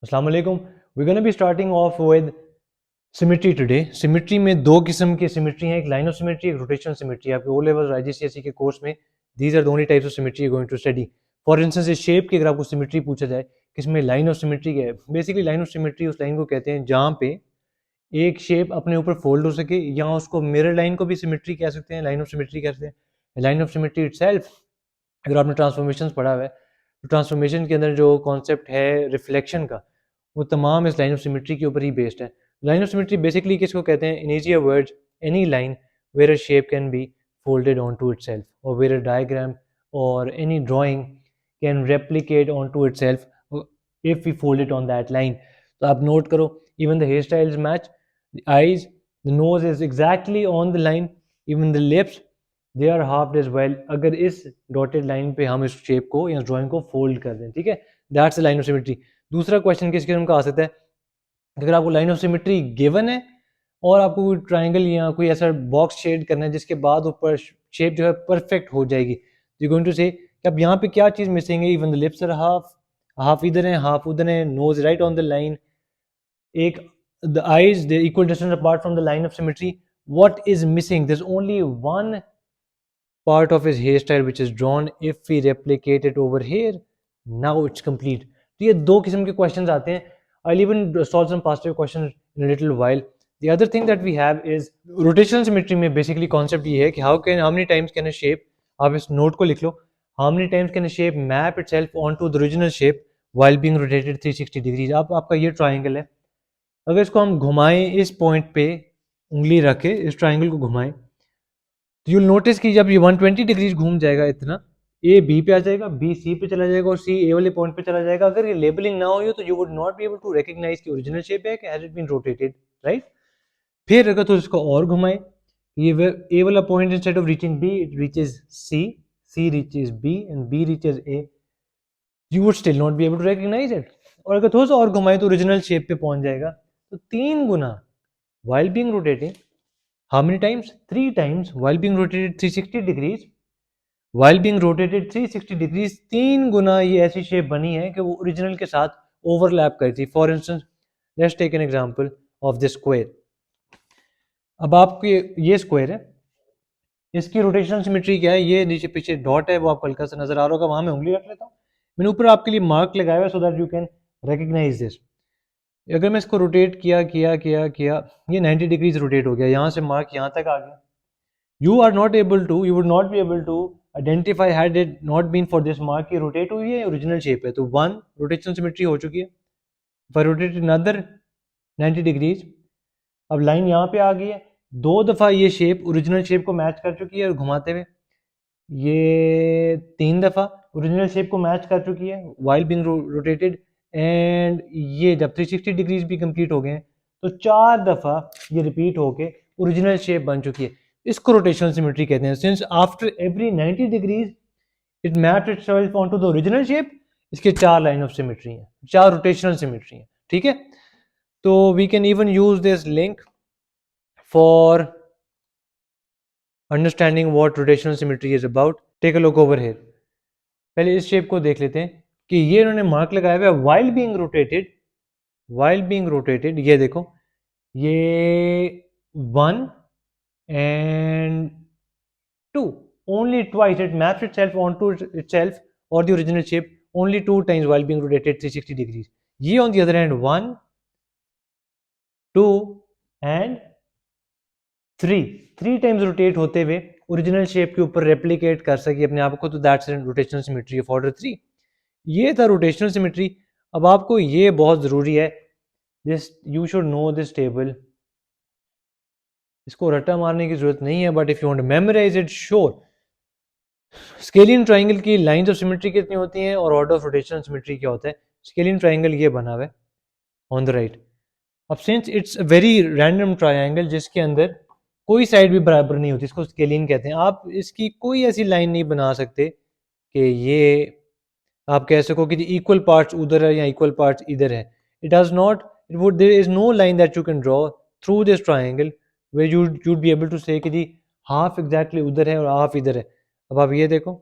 अस्सलाम वालेकुम। We gonna be starting off with symmetry today. Symmetry में दो किस्म की सिमेट्री हैं, एक लाइन ऑफ सिमेट्री, एक रोटेशनल सिमेट्री। आपके ओ लेवल आईजीसीएसई के कोर्स में these are the only types of symmetry you going to study. For instance इस शेप की अगर आपको सिमेट्री पूछा जाए कि इसमें लाइन ऑफ सिमेट्री क्या है, बेसिकली लाइन ऑफ सिमेट्री उस लाइन को कहते हैं जहाँ पे एक शेप अपने ऊपर फोल्ड हो सके, या उसको मिरर लाइन को भी सिमेट्री कह सकते हैं, लाइन ऑफ सिमेट्री कहते हैं। लाइन ऑफ सिमेट्री इटसेल्फ, अगर आपने ट्रांसफॉर्मेशन पढ़ा हुआ है तो ट्रांसफॉर्मेशन के अंदर जो कॉन्सेप्ट है रिफ्लेक्शन का, वो तमाम इस लाइन ऑफ सिमेट्री के ऊपर ही बेस्ड है। लाइन ऑफ सिमेट्री बेसिकली किसको कहते हैं? In easier words, any line where a shape can be folded onto itself, or where a diagram or any drawing can replicate onto itself if we fold it on that line. तो आप note करो, even the hairstyles match, the eyes, the nose is exactly on the line, even the lips they are halved as well, अगर इस dotted line पे हम इस shape को या ड्राइंग को फोल्ड कर दें, ठीक है, that's the line of symmetry. दूसरा क्वेश्चन किस किस्म का आ सकता है? अगर आपको लाइन ऑफ सिमेट्री गिवन है और आपको कोई ट्राइंगल या कोई ऐसा बॉक्स शेड करना है जिसके बाद ऊपर शेप जो है परफेक्ट हो जाएगी, यू गोइंग टू से कि अब यहाँ पे क्या चीज़ मिसिंग है? Even the lips are half, half इधर है हाफ उधर है, nose right on the line, एक the eyes the equal distance apart from the line of symmetry. What is missing? There is only one part of his hairstyle which is drawn. If we replicate it over here, now it's complete. तो ये दो किस्म के questions आते हैं. I'll even solve some past questions in a little while. The other thing that we have is rotational symmetry में basically concept ये है कि how many times can a shape, आप इस नोट को लिख लो, how many times can a shape map itself onto the original shape while being rotated 360 degrees. आपका ये ट्राइंगल है, अगर इसको हम घुमाएं इस पॉइंट पे उंगली रख के इस ट्राइंगल को घुमाएं, तो यूल नोटिस कि जब ये 120 डिग्रीज घूम जाएगा इतना, ए बी पे आ जाएगा, बी सी पे चला जाएगा और सी ए वाले पॉइंट पे चला जाएगा। अगर ये लेबलिंग ना हो तो you would not be able to recognise की ओरिजिनल शेप है कि has it been rotated, right. फिर अगर तो इसको और घुमाए, ये ए वाला point instead of reaching B it reaches C, C reaches B and B reaches A, you would still not be able to recognise it. और अगर थोड़ा सा और घुमाए तो ओरिजिनल शेप पे पहुंच जाएगा। तो 3 गुना while being rotating, how many times? 3 times while being rotated 360 degrees. While being rotated 360 degrees, 3 गुना ये ऐसी शेप बनी है कि वो ओरिजिनल के साथ ओवरलैप करी थी। For instance let's take an example of this square. अब आपको ये स्क्वायर है, इसकी रोटेशनल सिमेट्री क्या है? ये नीचे पीछे डॉट है वो आपको हल्का सा नजर आ रहा होगा, वहां मैं उंगली रख लेता हूँ, मैंने ऊपर आपके लिए मार्क लगाया हुआ so that you can recognise this. अगर मैं इसको रोटेट किया किया किया किया, ये 90 डिग्रीज रोटेट हो गया, यहाँ से मार्क यहाँ तक आ गया। You are not able to, you would not be able to identify had it not been for this mark की रोटेट हुई है ओरिजिनल शेप है। तो 1 रोटेशन सिमेट्री हो चुकी है। पर रोटेट अनदर 90 डिग्रीज, अब लाइन यहाँ पे आ गई है, 2 दफ़ा ये शेप ओरिजिनल शेप को मैच कर चुकी है और घुमाते हुए, ये 3 दफ़ा ओरिजिनल शेप को मैच कर चुकी है वाइल बीइंग रोटेटेड, एंड ये जब 360 डिग्रीज भी कंप्लीट हो गए हैं तो 4 दफ़ा ये रिपीट होके ओरिजिनल शेप बन चुकी है। इसको रोटेशनल सिमेट्री कहते हैं। Since after every 90 degrees it mapped itself onto the original shape, इसके 4 लाइन ऑफ सिमेट्री हैं, 4 रोटेशनल सिमेट्री हैं, ठीक है। तो we can even use this link for understanding what rotational symmetry is about. Take a look over here. पहले इस shape को देख लेते हैं कि ये इन्होंने मार्क लगाया हुआ है while being rotated, while being rotated, ये देखो, ये 1 and 2, only twice it maps itself onto itself or the original shape only 2 times while being rotated 360 degrees. ये on the other hand 1, 2 and 3 times rotate होते हुए original shape के ऊपर replicate कर सके अपने आप को, तो that's rotational symmetry of order 3। ये था रोटेशनल सिमेट्री। अब आपको ये बहुत ज़रूरी है, this you should know this table, इसको रट्टा मारने की जरूरत नहीं है, but if you want to memorise it sure. Scalene triangle की लाइंस ऑफ सिमेट्री कितनी होती हैं और ऑर्डर ऑफ रोटेशनल सिमेट्री क्या होता है? स्केलियन ट्राइंगल ये बना हुआ है ऑन द राइट। अब since it's a very random triangle जिसके अंदर कोई साइड भी बराबर नहीं होती, इसको स्केलियन कहते हैं। आप इसकी कोई ऐसी लाइन नहीं बना सकते कि ये आप कह सको कि इक्वल पार्ट्स उधर है या इक्वल पार्ट्स इधर है। It does not, it would, there is no line that you can draw through this triangle where you'd be able to say कि जी हाफ एग्जैक्टली उधर है और हाफ इधर है। अब आप ये देखो,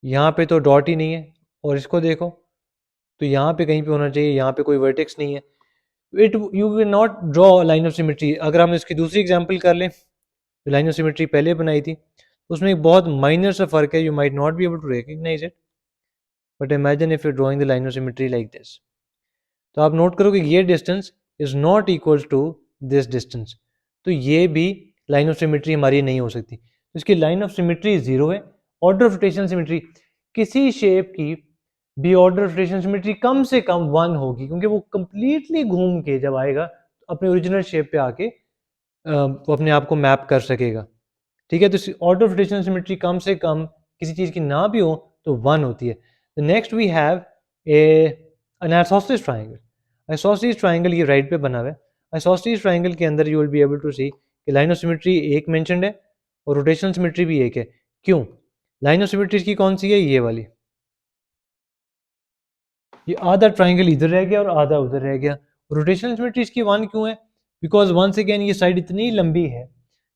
यहाँ पे तो डॉट ही नहीं है, और इसको देखो, तो यहाँ पे कहीं पे होना चाहिए, यहाँ पे कोई वर्टेक्स नहीं है, it you will not draw line of symmetry. अगर हम इसकी दूसरी एग्जांपल कर लें, जो लाइन ऑफ सिमेट्री पहले बनाई थी, उसमें एक बहुत माइनर सा फर्क है, you might not be able to recognise it, but imagine if you drawing the line of symmetry like this. तो आप नोट करो कि ये distance is not equal to this distance, तो ये भी लाइन ऑफ सिमेट्री हमारी नहीं हो सकती। तो इसकी लाइन ऑफ सिमेट्री जीरो है। ऑर्डर ऑफ रोटेशन सिमेट्री, किसी शेप की भी ऑर्डर ऑफ रोटेशन सिमेट्री कम से कम 1 होगी, क्योंकि वो कंप्लीटली घूम के जब आएगा अपने ओरिजिनल शेप पे आके वो अपने आप को मैप कर सकेगा। ठीक है, तो ऑर्डर ऑफ रोटेशन सिमेट्री कम से कम किसी चीज़ की ना भी हो तो 1 होती है। Next we have an isosceles triangle. Isosceles triangle ये राइट पे बना हुआ है। आइसोसेलेस ट्राइंगल के अंदर you will be able to see कि लाइन ऑफ सिमेट्री एक मेंशन्ड है और रोटेशनल सिमेट्री भी एक है। क्यों? लाइन ऑफ सिमेट्री की कौन सी है? ये वाली। ये आधा ट्राइंगल इधर रह गया और आधा उधर रह गया। रोटेशनल सिमेट्री इसकी 1 क्यों है? बिकॉज वंस अगेन ये साइड इतनी लंबी है,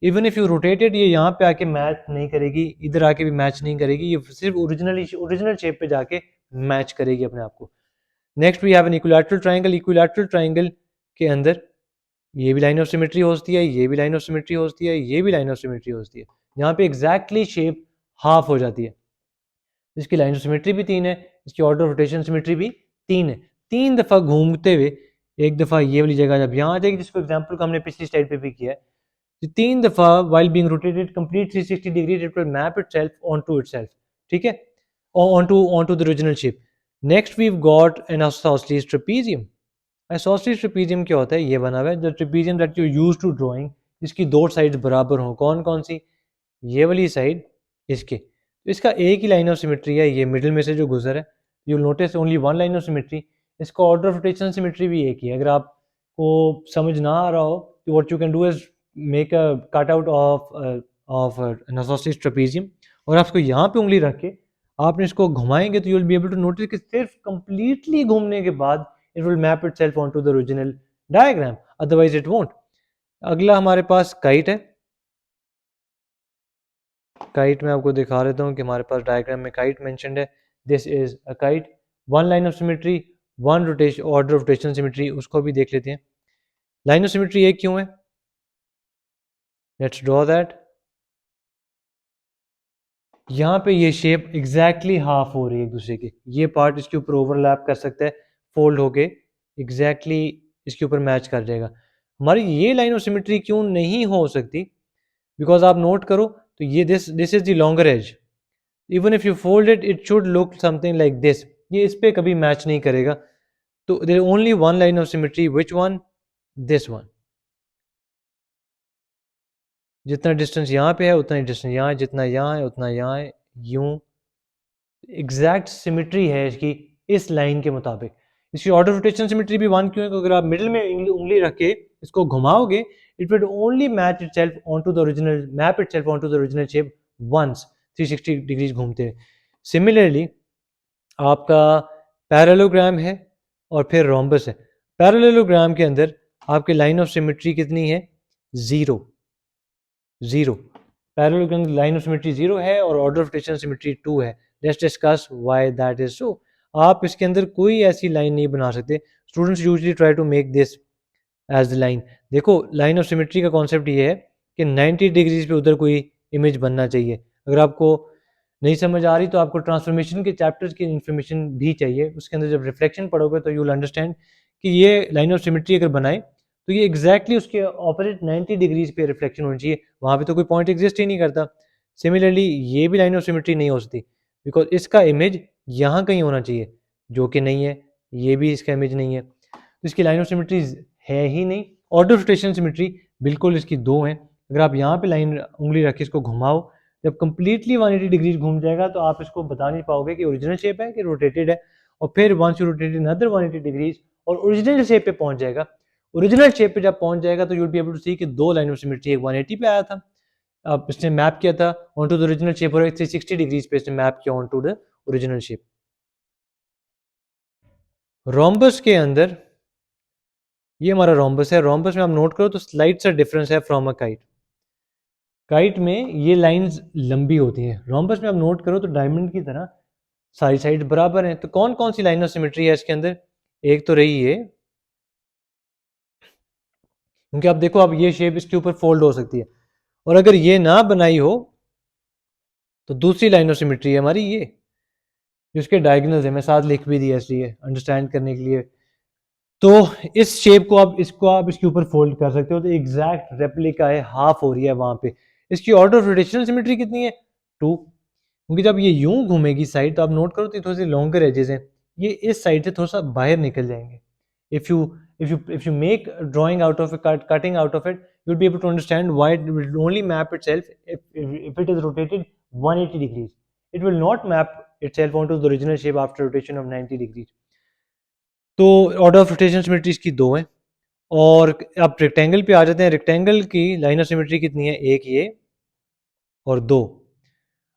इवन इफ यू रोटेटेड ये यहाँ पे आके मैच नहीं करेगी, इधर आके भी मैच नहीं करेगी, ये सिर्फ ओरिजिनल शेप पे जाके मैच करेगी अपने आप को। Next we have an equilateral triangle. Equilateral triangle के अंदर ये भी लाइन ऑफ सिमेट्री होती है, ये भी लाइन ऑफ सिमेट्री होती है, ये भी लाइन ऑफ सिमेट्री होती है। यहाँ पे एग्जैक्टली शेप हाफ हो जाती है। इसकी लाइन ऑफ सिमेट्री भी 3 है, इसकी ऑर्डर ऑफ रोटेशन सिमेट्री भी 3 है। 3 दफ़ा घूमते हुए, एक दफ़ा ये वाली जगह जब यहाँ आ जाएगी, जिसको एग्जाम्पल को हमने पिछली स्लाइड पे भी किया है, तो 3 दफ़ा while being rotated complete 360 degree it will map itself onto itself. ठीक है, onto the original shape. Next we have got an isosceles trapezium. Isosceles trapezium क्या होता है? ये बना हुआ है the trapezium that you use to drawing, इसकी दो साइड बराबर हों। कौन कौन सी? ये वाली साइड, इसके। तो इसका एक ही लाइन ऑफ सिमेट्री है, ये मिडिल में से जो गुजर है, you notice only 1 line of symmetry. इसका ऑर्डर ऑफ रोटेशन सिमेट्री भी एक ही है। अगर आपको समझ ना आ रहा हो तो what you can do is make a cut out of N isosceles trapezium, और आप इसको यहाँ पे उंगली रख के आपने इसको घुमाएंगे तो you will be able to notice कि सिर्फ कंप्लीटली घूमने के बाद it will map itself onto the original diagram, otherwise it won't. अगला हमारे पास काइट है। काइट में आपको दिखा देता हूँ कि हमारे पास डायग्राम में काइट मेंशन्ड है। This is a kite, 1 line of symmetry, 1 rotation, order of rotation symmetry. उसको भी देख लेते हैं। लाइन ऑफ सिमेट्री एक क्यों है? Let's draw that. यहाँ पे ये शेप एग्जैक्टली हाफ हो रही है एक दूसरे के, ये पार्ट इसके ऊपर ओवरलैप कर सकता है, फोल्ड होके एग्जैक्टली इसके ऊपर मैच कर जाएगा। हमारी ये लाइन ऑफ सिमेट्री क्यों नहीं हो सकती? बिकॉज आप नोट करो तो ये this is the longer edge, even if you fold it it should look something like this, ये इस पे कभी मैच नहीं करेगा। तो there only 1 line of symmetry, which one? This one. जितना डिस्टेंस यहाँ पे है उतना ही डिस्टेंस यहाँ है, जितना यहाँ है उतना यहाँ है, यूं एग्जैक्ट सिमेट्री है इसकी इस लाइन के मुताबिक। इसकी ऑर्डर रोटेशन सिमेट्री भी 1 क्यों है? क्योंकि अगर आप मिडिल में उंगली रख के इसको घुमाओगे, it will only match itself onto the original, map itself onto the original shape once 360 degrees घूमते हैं। सिमिलरली आपका पैरेललोग्राम है और फिर रोम्बस है। पैरेललोग्राम के अंदर आपकी लाइन ऑफ सिमेट्री कितनी है? जीरो। पैरेललोग्राम की लाइन ऑफ सिमेट्री 0 है और ऑर्डर ऑफ रोटेशन सिमेट्री 2 है। Let's discuss why that is so. आप इसके अंदर कोई ऐसी लाइन नहीं बना सकते। Students usually try to make this edge the line. देखो, लाइन ऑफ सिमेट्री का कॉन्सेप्ट ये है कि 90 डिग्रीज पे उधर कोई इमेज बनना चाहिए। अगर आपको नहीं समझ आ रही तो आपको ट्रांसफॉर्मेशन के चैप्टर्स की इन्फॉर्मेशन भी चाहिए, उसके अंदर जब रिफ्लेक्शन पढ़ोगे तो यू विल अंडरस्टैंड कि ये लाइन ऑफ सिमेट्री अगर बनाए तो ये एग्जैक्टली उसके ऑपोजिट 90 डिग्रीज पे रिफ्लेक्शन होनी चाहिए, वहाँ पे तो कोई पॉइंट एग्जिस्ट ही नहीं करता। सिमिलरली ये भी लाइन ऑफ सिमेट्री नहीं हो सकती, बिकॉज इसका इमेज यहाँ कहीं होना चाहिए, जो कि नहीं है। ये भी इसका इमेज नहीं है, तो इसकी लाइन ऑफ सिमेट्री है ही नहीं। ऑर्डर ऑफ रोटेशन सिमेट्री बिल्कुल इसकी 2 हैं। अगर आप यहाँ पे लाइन उंगली रख के इसको घुमाओ, जब कंप्लीटली 180 डिग्रीज घूम जाएगा तो आप इसको बता नहीं पाओगे कि ओरिजिनल शेप है कि रोटेटेड है। और फिर once you rotated another 180 degrees और ओरिजिनल शेप पे पहुंच जाएगा। ओरिजिनल शेप पे जब पहुंच जाएगा तो you will be able to see कि 2 लाइन ऑफ सिमेट्री, एक 180 पे आया था, अब इसने मैप किया था on to the original shape, और एक 360 डिग्रीज पे इसने मैप किया on to the original shape. Rhombus के अंदर ये हमारा रोम्बस है। रोम्बस में आप नोट करो तो स्लाइड सा डिफरेंस है फ्रॉम अ काइट। काइट में ये लाइंस लंबी होती हैं, रोम्बस में आप नोट करो तो डायमंड की तरह सारी साइड बराबर हैं। तो कौन कौन सी लाइन ऑफ सिमेट्री है इसके अंदर? एक तो रही ये, क्योंकि आप देखो अब ये शेप इसके ऊपर फोल्ड हो सकती है, और अगर ये ना बनाई हो तो दूसरी लाइन ऑफ सिमेट्री है हमारी ये, जिसके डायगोनल्स है, मैं साथ लिख भी दिया इसलिए अंडरस्टैंड करने के लिए। तो इस शेप को आप इसके ऊपर फोल्ड कर सकते हो, तो एग्जैक्ट रेप्लिका है, हाफ हो रही है वहां पे। इसकी ऑर्डर ऑफ रोटेशनल सिमेट्री कितनी है? 2। क्योंकि जब ये यूं घूमेगी साइड, तो आप नोट करो तो थोड़ी सी लॉन्गर एजेस हैं, ये इस साइड से थोड़ा सा बाहर निकल जाएंगे। If you make drawing out of cutting out of it, you'll be able to understand why it will only map itself if it is rotated 180 degrees. It will not map itself onto the original shape after rotation of 90 degrees. तो order of rotation symmetry इसकी 2 है। और अब rectangle पे आ जाते हैं। Rectangle की line of symmetry कितनी है? एक ये और 2।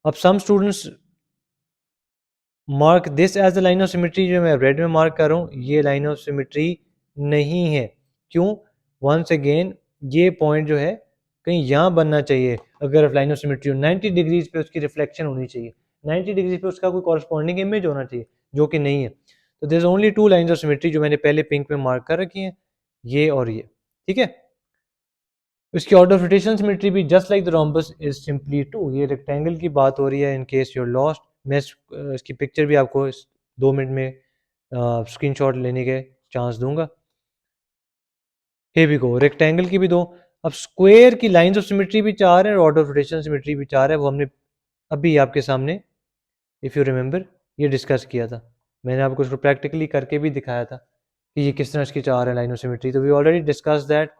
अब some students mark this edge the line of symmetry, जो मैं रेड में मार्क कर रहा हूँ ये लाइन ऑफ सिमेट्री नहीं है। क्यों? वंस अगेन ये पॉइंट जो है कहीं यहाँ बनना चाहिए। अगर लाइन ऑफ सिमेट्री हो 90 डिग्रीज पे उसकी रिफ्लेक्शन होनी चाहिए, 90 डिग्रीज पे उसका कोई कॉरस्पॉन्डिंग इमेज होना चाहिए, जो कि नहीं है। तो there is only 2 lines of symmetry जो मैंने पहले पिंक में मार्क कर रखी हैं, ये और ये। ठीक है, इसकी ऑर्डर ऑफ रोटेशन सिमेट्री भी just like the rhombus is simply 2। ये रेक्टेंगल की बात हो रही है, इन केस यूर लॉस्ट। मैं इसकी पिक्चर भी आपको इस 2 मिनट में स्क्रीनशॉट लेने के चांस दूंगा। हे भी गो, रेक्टेंगल की भी 2। अब स्क्वायर की लाइंस ऑफ सिमेट्री भी 4 है और ऑर्डर ऑफ रोटेशन सिमेट्री भी 4 है। वो हमने अभी आपके सामने, इफ़ यू रिमेंबर, ये डिस्कस किया था। मैंने आपको उसको प्रैक्टिकली करके भी दिखाया था कि ये किस तरह इसकी 4 है लाइन ऑफ सिमेट्री। तो वी ऑलरेडी डिस्कस दैट।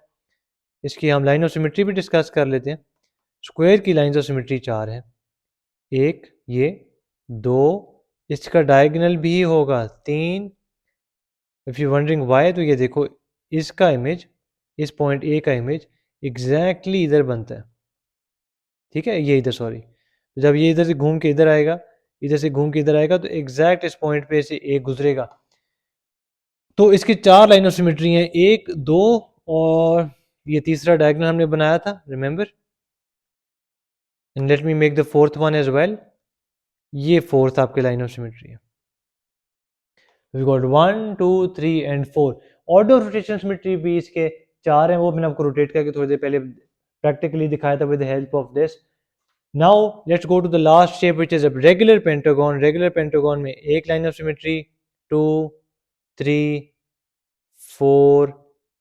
इसकी हम लाइन ऑफ सिमेट्री भी डिस्कस कर लेते हैं। स्क्वायर की लाइंस ऑफ सिमेट्री 4 है, एक ये, 2, इसका डायगोनल भी होगा 3। इफ़ यू वंडरिंग वाई, तो ये देखो इसका इमेज, इस पॉइंट ए का इमेज एग्जैक्टली इधर बनता है। ठीक है, ये इधर, सॉरी, तो जब ये इधर से घूम के इधर आएगा, इधर से घूम के इधर आएगा, तो एग्जैक्ट इस पॉइंट पे से ए गुजरेगा। तो इसकी 4 लाइन ऑफ सिमेट्री हैं, 1, 2 और ये तीसरा डायगोनल हमने बनाया था, remember. And let me make the fourth one as well. ये फोर्थ आपके लाइन ऑफ सिमेट्री है। We got 1, 2, 3 and 4। Order of rotation symmetry भी इसके 4 हैं, वो मैंने आपको रोटेट करके थोड़ी देर पहले प्रैक्टिकली दिखाया था with the help of this. Now let's go to the last shape which is a regular pentagon. Regular pentagon में एक line of symmetry, 2, 3, 4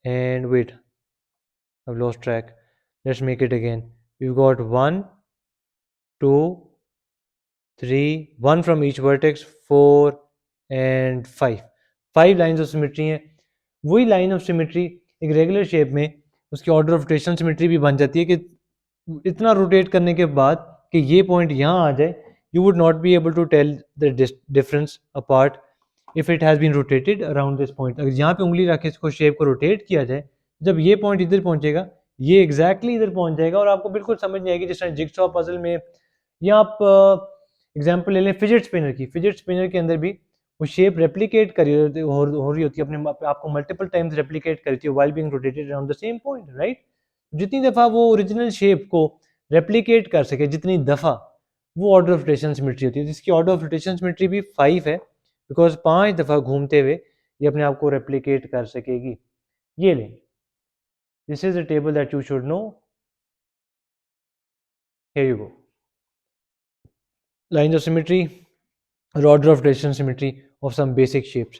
and wait, I've lost track. Let's make it again. We've got 1, 2, 3, 1 from each vertex, 4 and 5. 5 lines of symmetry हैं। वही line of symmetry एक regular shape में उसकी order of rotation symmetry भी बन जाती है कि इतना रोटेट करने के बाद कि ये पॉइंट यहाँ आ जाए, you would not be able to tell the difference apart if it has been rotated around this point. अगर यहाँ पे उंगली रख के इसको शेप को रोटेट किया जाए, जब ये पॉइंट इधर पहुंचेगा, ये एग्जैक्टली इधर पहुंच जाएगा और आपको बिल्कुल समझ नहीं आएगी। जिस तरह जिगसॉ पजल में, या आप एग्जांपल ले लें फिजेट स्पिनर की, फिजेट स्पिनर के अंदर भी वो शेप रेप्लिकेट हो रही होती है, अपने आपको मल्टीपल टाइम्स रेप्लिकेट करती है while being rotated around the same point, right. जितनी दफ़ा वो ओरिजिनल शेप को रेप्लिकेट कर सके, जितनी दफ़ा, वो ऑर्डर ऑफ रोटेशन सिमेट्री होती है। जिसकी ऑर्डर ऑफ रोटेशन सिमेट्री भी 5 है, बिकॉज 5 दफ़ा घूमते हुए ये अपने आप को रेप्लिकेट कर सकेगी। ये लें, this is the table that you should no. Here you go, lines of symmetry or order of rotation symmetry of some basic shapes.